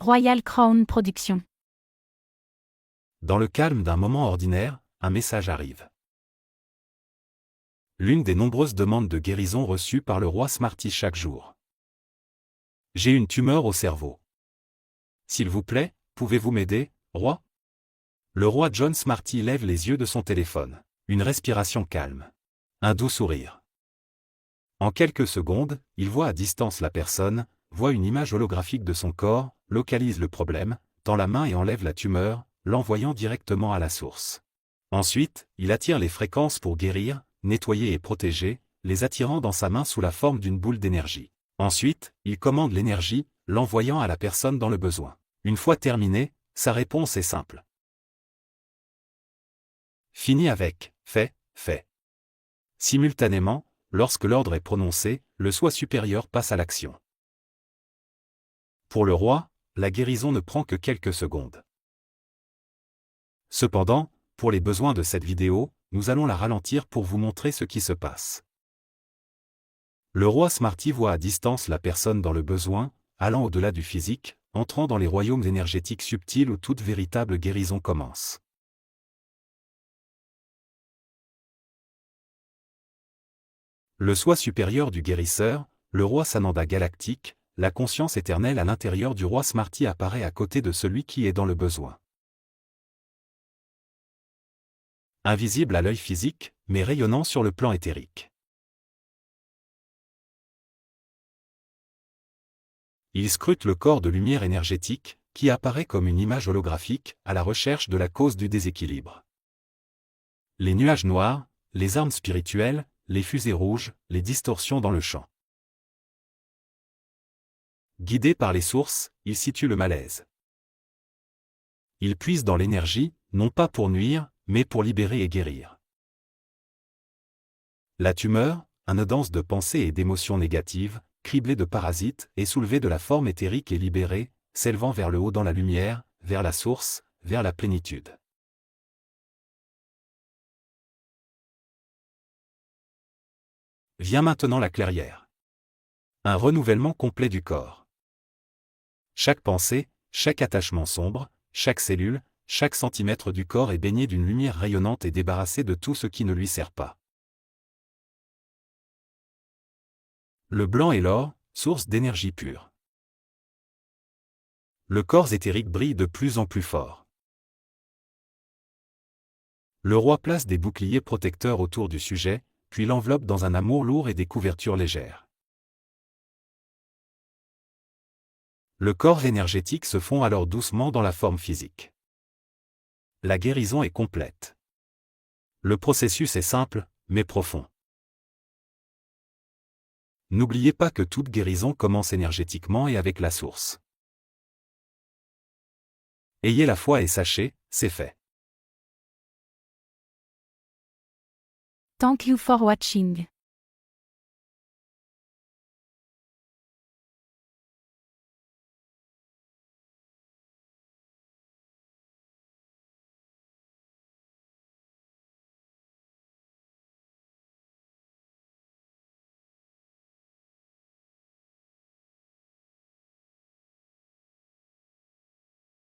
Royal Crown Productions. Dans le calme d'un moment ordinaire, un message arrive. L'une des nombreuses demandes de guérison reçues par le roi Smarty chaque jour. J'ai une tumeur au cerveau. S'il vous plaît, pouvez-vous m'aider, roi? Le roi John Smarty lève les yeux de son téléphone. Une respiration calme. Un doux sourire. En quelques secondes, il voit à distance la personne, voit une image holographique de son corps, localise le problème, tend la main et enlève la tumeur, l'envoyant directement à la source. Ensuite, il attire les fréquences pour guérir, nettoyer et protéger, les attirant dans sa main sous la forme d'une boule d'énergie. Ensuite, il commande l'énergie, l'envoyant à la personne dans le besoin. Une fois terminé, sa réponse est simple. Fini avec « fait, fait ». Simultanément, lorsque l'ordre est prononcé, le soi supérieur passe à l'action. Pour le roi, la guérison ne prend que quelques secondes. Cependant, pour les besoins de cette vidéo, nous allons la ralentir pour vous montrer ce qui se passe. Le roi Smarty voit à distance la personne dans le besoin, allant au-delà du physique, entrant dans les royaumes énergétiques subtils où toute véritable guérison commence. Le soi supérieur du guérisseur, le roi Sananda galactique, la conscience éternelle à l'intérieur du roi Smarty apparaît à côté de celui qui est dans le besoin. Invisible à l'œil physique, mais rayonnant sur le plan éthérique. Il scrute le corps de lumière énergétique, qui apparaît comme une image holographique, à la recherche de la cause du déséquilibre. Les nuages noirs, les armes spirituelles, les fusées rouges, les distorsions dans le champ. Guidé par les sources, il situe le malaise. Il puise dans l'énergie, non pas pour nuire, mais pour libérer et guérir. La tumeur, un dense de pensées et d'émotions négatives, criblée de parasites, est soulevée de la forme éthérique et libérée, s'élevant vers le haut dans la lumière, vers la source, vers la plénitude. Vient maintenant la clairière. Un renouvellement complet du corps. Chaque pensée, chaque attachement sombre, chaque cellule, chaque centimètre du corps est baigné d'une lumière rayonnante et débarrassé de tout ce qui ne lui sert pas. Le blanc et l'or, source d'énergie pure. Le corps éthérique brille de plus en plus fort. Le roi place des boucliers protecteurs autour du sujet, puis l'enveloppe dans un amour lourd et des couvertures légères. Le corps énergétique se fond alors doucement dans la forme physique. La guérison est complète. Le processus est simple, mais profond. N'oubliez pas que toute guérison commence énergétiquement et avec la source. Ayez la foi et sachez, c'est fait. Thank you for watching.